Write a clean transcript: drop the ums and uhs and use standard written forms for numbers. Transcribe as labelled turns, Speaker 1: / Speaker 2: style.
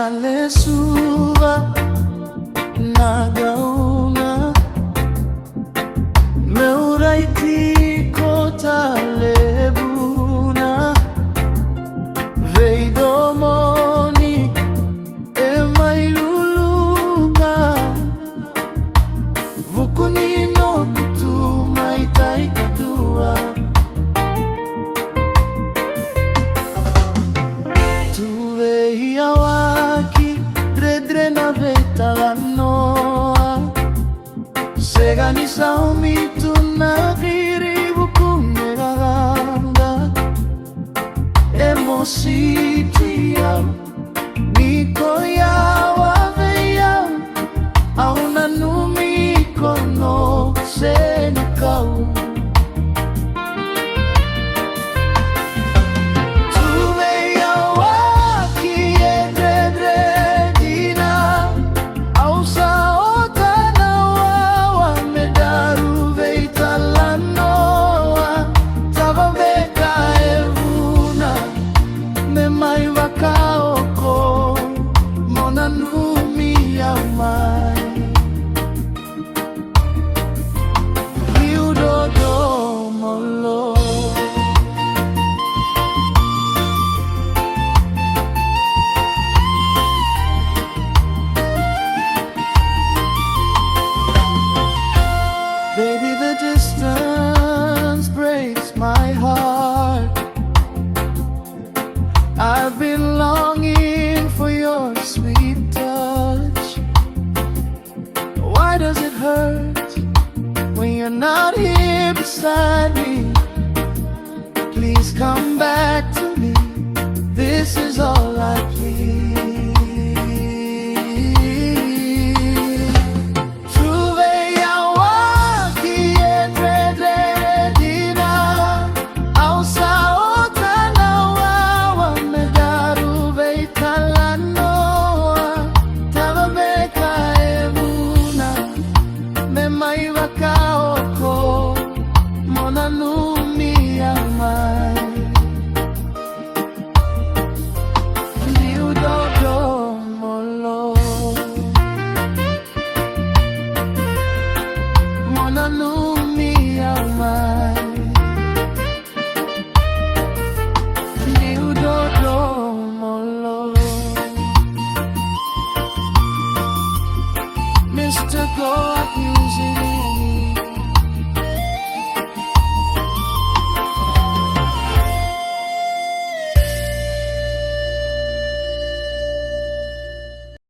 Speaker 1: Nalesuva nagauna meuraiti kota lebuna Veidomoni emailuluka vukunino kutumaitai katua tu Veiyawaki redre na vetalanoa segani saumitu na diribu kuneraganda emositia niko yawa veyam auna numiko no senikau Baby, the distance breaks my heart. I've been longing for your sweet touch. Why does it hurt when you're not here beside me? Please come back to me. This is all I plead. Mr. Go